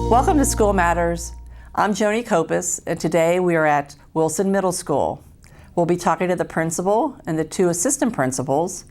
Welcome to School Matters. I'm Joni Kopis, and today we are at Wilson Middle School. We'll be talking to the principal and the two assistant principals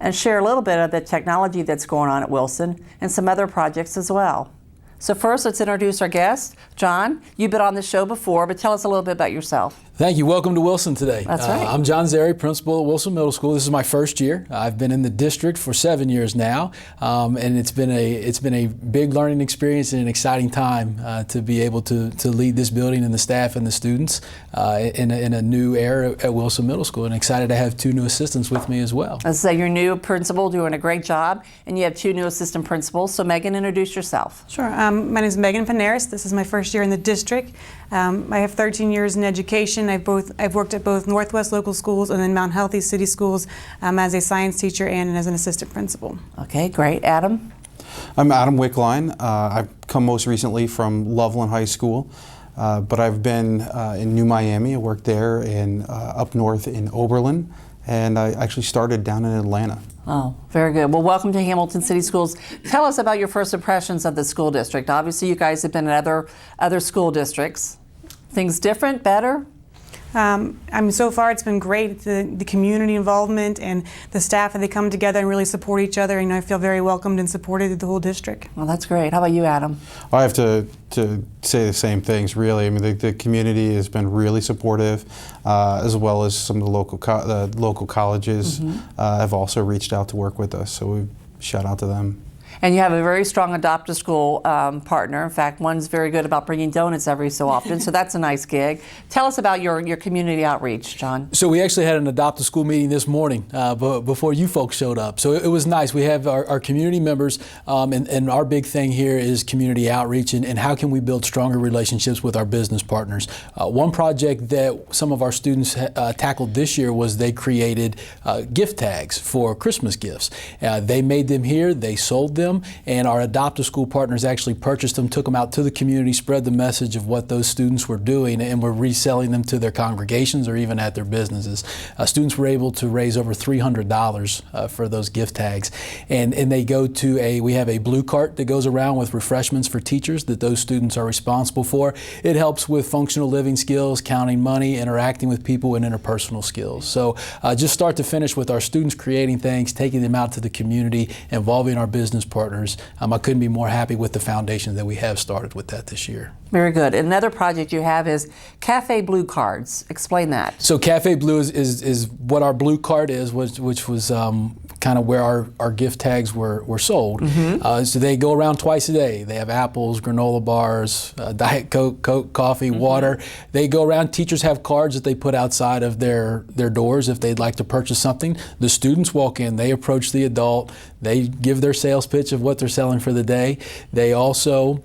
and share a little bit of the technology that's going on at Wilson and some other projects as well. So first, let's introduce our guest. John, you've been on the show before, but tell us a little bit about yourself. Thank you. Welcome to Wilson today. That's right. I'm John Zeri, principal at Wilson Middle School. This is my first year. I've been in the district for 7 years now, and it's been a big learning experience and an exciting time to be able to lead this building and the staff and the students in a new era at Wilson Middle School. And excited to have two new assistants with me as well. Let's say your new principal doing a great job, and you have two new assistant principals. So Megan, introduce yourself. Sure. My name is Megan Panaris. This is my first year in the district. I have 13 years in education. I've worked at both Northwest Local Schools and then Mount Healthy City Schools as a science teacher and as an assistant principal. Okay, great. Adam? I'm Adam Wickline. I've come most recently from Loveland High School, but I've been in New Miami. I worked there and up north in Oberlin, and I actually started down in Atlanta. Oh, very good. Well, welcome to Hamilton City Schools. Tell us about your first impressions of the school district. Obviously, you guys have been in other school districts. Things different, better? So far it's been great. The community involvement and the staff, and they come together and really support each other. And I feel very welcomed and supported at the whole district. Well, that's great. How about you, Adam? I have to say the same things, really. I mean, the community has been really supportive, as well as some of the local colleges have also reached out to work with us. So we shout out to them. And you have a very strong adopt-a-school partner. In fact, one's very good about bringing donuts every so often, so that's a nice gig. Tell us about your community outreach, John. So we actually had an adopt-a-school meeting this morning before you folks showed up. So it was nice. We have our community members, and our big thing here is community outreach and how can we build stronger relationships with our business partners. One project that some of our students tackled this year was they created gift tags for Christmas gifts. They made them here, they sold them, and our adopt-a-school partners actually purchased them, took them out to the community, spread the message of what those students were doing, and were reselling them to their congregations or even at their businesses. Students were able to raise over $300 for those gift tags. And they go to we have a blue cart that goes around with refreshments for teachers that those students are responsible for. It helps with functional living skills, counting money, interacting with people, and interpersonal skills. So just start to finish with our students creating things, taking them out to the community, involving our business partners. I couldn't be more happy with the foundation that we have started with that this year. Very good. Another project you have is Cafe Blue Cards. Explain that. So Cafe Blue is what our blue card is, which was kind of where our gift tags were sold. So they go around twice a day. They have apples, granola bars, Diet Coke, coffee, water. They go around. Teachers have cards that they put outside of their doors if they'd like to purchase something. The students walk in. They approach the adult. They give their sales pitch of what they're selling for the day. They also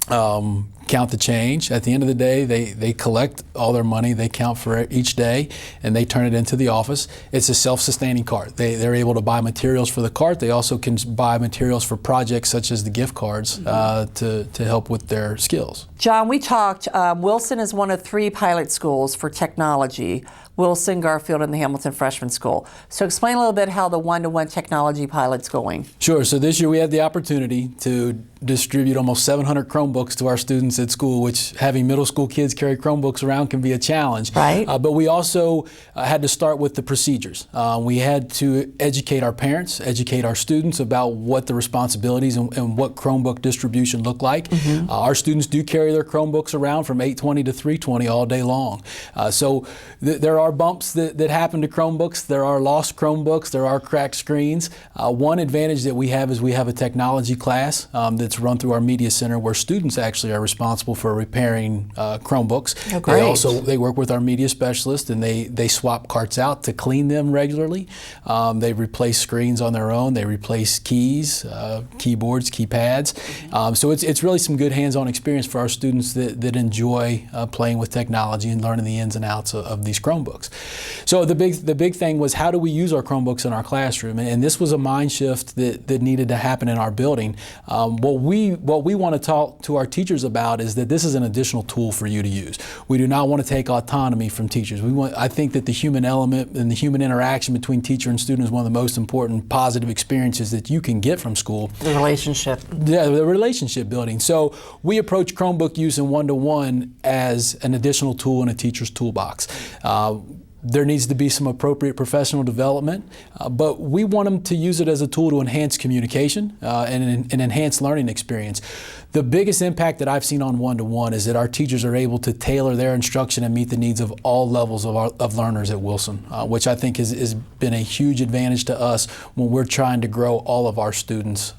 count the change. At the end of the day, they collect all their money, they count for each day, and they turn it into the office. It's a self-sustaining cart. They're able to buy materials for the cart. They also can buy materials for projects such as the gift cards to help with their skills. John, we talked, Wilson is one of 3 pilot schools for technology. Wilson, Garfield, and the Hamilton Freshman School. So explain a little bit how the one-to-one technology pilot's going. Sure. So this year we had the opportunity to distribute almost 700 Chromebooks to our students at school, which having middle school kids carry Chromebooks around can be a challenge. Right. But we also had to start with the procedures. We had to educate our parents, educate our students about what the responsibilities and what Chromebook distribution look like. Our students do carry their Chromebooks around from 820 to 320 all day long. So there are bumps that happen to Chromebooks. There are lost Chromebooks. There are cracked screens. One advantage that we have is we have a technology class that's run through our media center where students actually are responsible for repairing Chromebooks. Oh, great. They work with our media specialist, and they swap carts out to clean them regularly. They replace screens on their own. They replace keys, keyboards, keypads. So it's really some good hands-on experience for our students that enjoy playing with technology and learning the ins and outs of these Chromebooks. So the big thing was, how do we use our Chromebooks in our classroom? And this was a mind shift that needed to happen in our building. What what we want to talk to our teachers about is that this is an additional tool for you to use. We do not want to take autonomy from teachers. I think that the human element and the human interaction between teacher and student is one of the most important positive experiences that you can get from school. The relationship. Yeah, the relationship building. So we approach Chromebook use in one-to-one as an additional tool in a teacher's toolbox. There needs to be some appropriate professional development, but we want them to use it as a tool to enhance communication and enhance learning experience. The biggest impact that I've seen on one-to-one is that our teachers are able to tailor their instruction and meet the needs of all levels of learners at Wilson, which I think has been a huge advantage to us when we're trying to grow all of our students.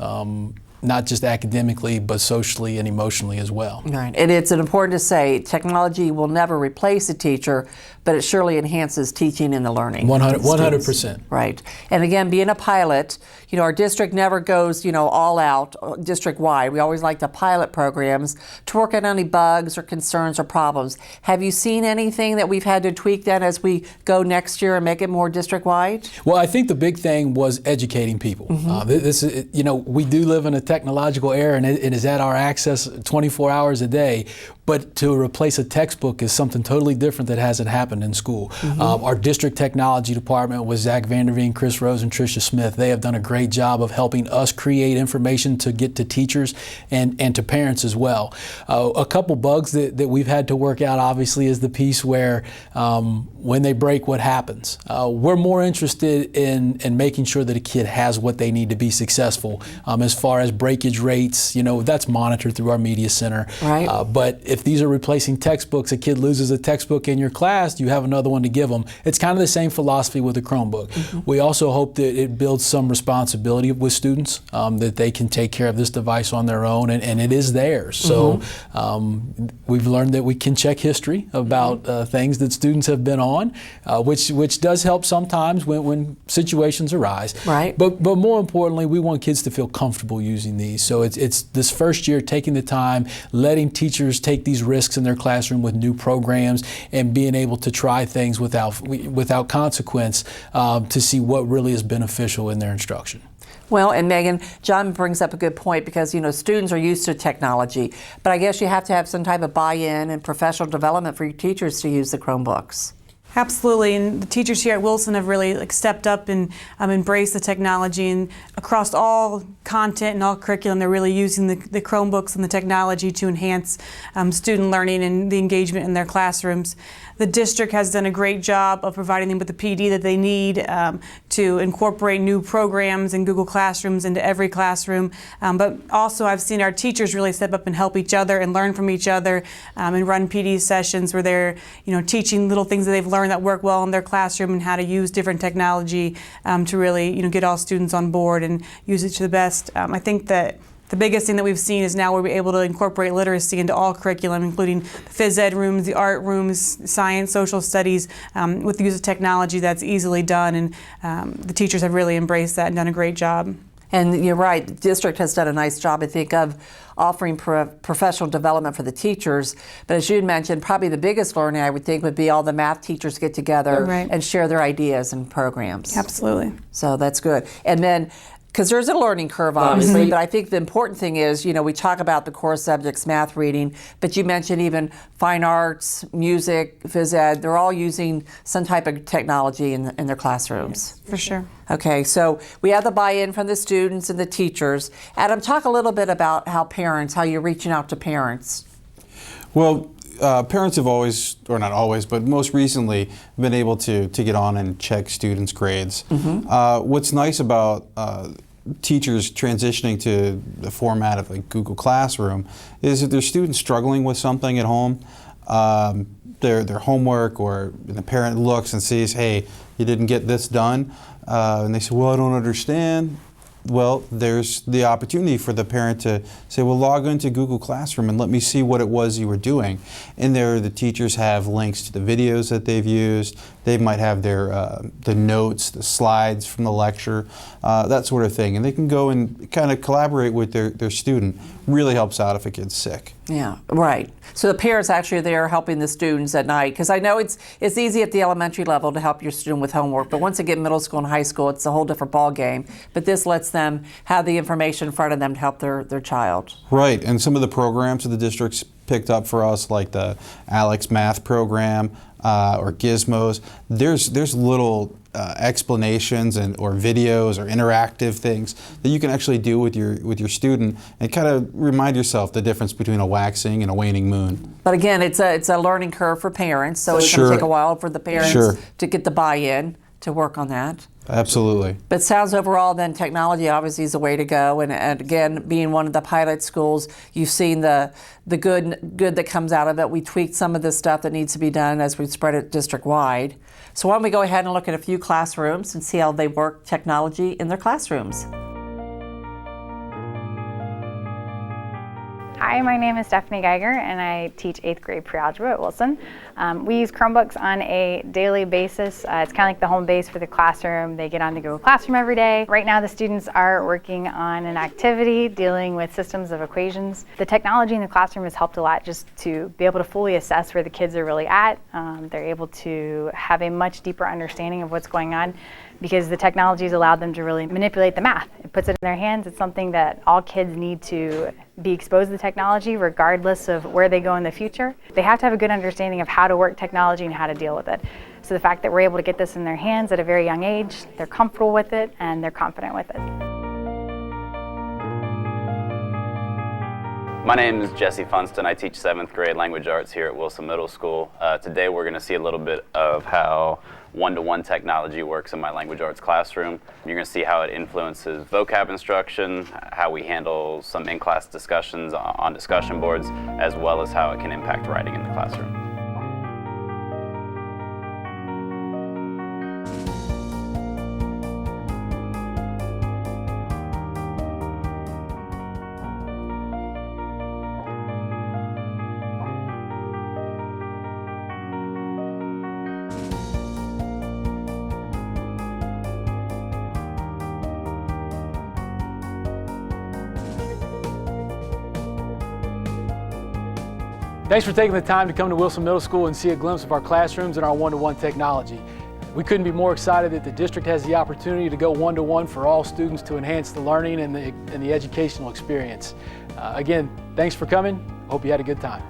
Not just academically, but socially and emotionally as well. Right, and it's important to say technology will never replace a teacher, but it surely enhances teaching and the learning. 100%. Right, and again, being a pilot, our district never goes, all out district-wide. We always like to pilot programs to work out any bugs or concerns or problems. Have you seen anything that we've had to tweak then as we go next year and make it more district-wide? Well, I think the big thing was educating people. This is, we do live in a technological era, and it is at our access 24 hours a day. But to replace a textbook is something totally different that hasn't happened in school. Our district technology department with Zach Vanderveen, Chris Rose, and Tricia Smith, they have done a great job of helping us create information to get to teachers and to parents as well. A couple bugs that we've had to work out, obviously, is the piece where when they break, what happens? We're more interested in making sure that a kid has what they need to be successful. As far as breakage rates, that's monitored through our media center. Right. But if these are replacing textbooks, a kid loses a textbook in your class, you have another one to give them. It's kind of the same philosophy with a Chromebook. We also hope that it builds some responsibility with students, that they can take care of this device on their own, and it is theirs. So we've learned that we can check history about things that students have been on, which does help sometimes when situations arise. Right. But more importantly, we want kids to feel comfortable using these. So it's this first year taking the time, letting teachers take these risks in their classroom with new programs and being able to try things without consequence to see what really is beneficial in their instruction. Well, and Megan, John brings up a good point because, students are used to technology, but I guess you have to have some type of buy-in and professional development for your teachers to use the Chromebooks. Absolutely, and the teachers here at Wilson have really stepped up and embraced the technology, and across all content and all curriculum, they're really using the Chromebooks and the technology to enhance student learning and the engagement in their classrooms. The district has done a great job of providing them with the PD that they need to incorporate new programs and Google Classrooms into every classroom. But also I've seen our teachers really step up and help each other and learn from each other and run PD sessions where they're teaching little things that they've learned that work well in their classroom and how to use different technology to really get all students on board and use it to the best. I think that the biggest thing that we've seen is now we're able to incorporate literacy into all curriculum, including the phys ed rooms, the art rooms, science, social studies, with the use of technology that's easily done, and the teachers have really embraced that and done a great job. And you're right, the district has done a nice job, I think, of offering professional development for the teachers. But as you had mentioned, probably the biggest learning, I would think, would be all the math teachers get together and share their ideas and programs. Absolutely. So that's good. And then, because there's a learning curve, obviously, but I think the important thing is, we talk about the core subjects, math, reading, but you mentioned even fine arts, music, phys ed, they're all using some type of technology in their classrooms. Yes, for sure. Okay, so we have the buy-in from the students and the teachers. Adam, talk a little bit about how you're reaching out to parents. Well, parents have always, or not always, but most recently been able to get on and check students' grades. What's nice about teachers transitioning to the format of like Google Classroom is if there's students struggling with something at home, their homework, or the parent looks and sees, hey, you didn't get this done, and they say, well, I don't understand. Well, there's the opportunity for the parent to say, well, log into Google Classroom and let me see what it was you were doing. And there, the teachers have links to the videos that they've used. They might have their the notes, the slides from the lecture, that sort of thing. And they can go and kind of collaborate with their student. Really helps out if a kid's sick. Yeah, right. So the parents actually are there helping the students at night, because I know it's easy at the elementary level to help your student with homework, but once they get middle school and high school, it's a whole different ball game. But this lets them have the information in front of them to help their child. Right, and some of the programs that the district's picked up for us, like the Alex Math program or Gizmos, there's little explanations or videos or interactive things that you can actually do with your student and kind of remind yourself the difference between a waxing and a waning moon. But again, it's a learning curve for parents, so it's Sure. going to take a while for the parents Sure. to get the buy-in to work on that. Absolutely. But sounds overall then technology obviously is the way to go, and again, being one of the pilot schools, you've seen the good that comes out of it. We tweaked some of the stuff that needs to be done as we spread it district-wide. So why don't we go ahead and look at a few classrooms and see how they work technology in their classrooms. Hi, my name is Stephanie Geiger and I teach 8th grade pre-algebra at Wilson. We use Chromebooks on a daily basis. It's kind of like the home base for the classroom. They get on the Google Classroom every day. Right now the students are working on an activity dealing with systems of equations. The technology in the classroom has helped a lot just to be able to fully assess where the kids are really at. They're able to have a much deeper understanding of what's going on, because the technology has allowed them to really manipulate the math. It puts it in their hands. It's something that all kids need to be exposed to the technology regardless of where they go in the future. They have to have a good understanding of how to work technology and how to deal with it. So the fact that we're able to get this in their hands at a very young age, they're comfortable with it and they're confident with it. My name is Jesse Funston. I teach 7th grade language arts here at Wilson Middle School. Today we're going to see a little bit of how one-to-one technology works in my language arts classroom. You're going to see how it influences vocab instruction, how we handle some in-class discussions on discussion boards, as well as how it can impact writing in the classroom. Thanks for taking the time to come to Wilson Middle School and see a glimpse of our classrooms and our one-to-one technology. We couldn't be more excited that the district has the opportunity to go one-to-one for all students to enhance the learning and the educational experience. Again, thanks for coming. Hope you had a good time.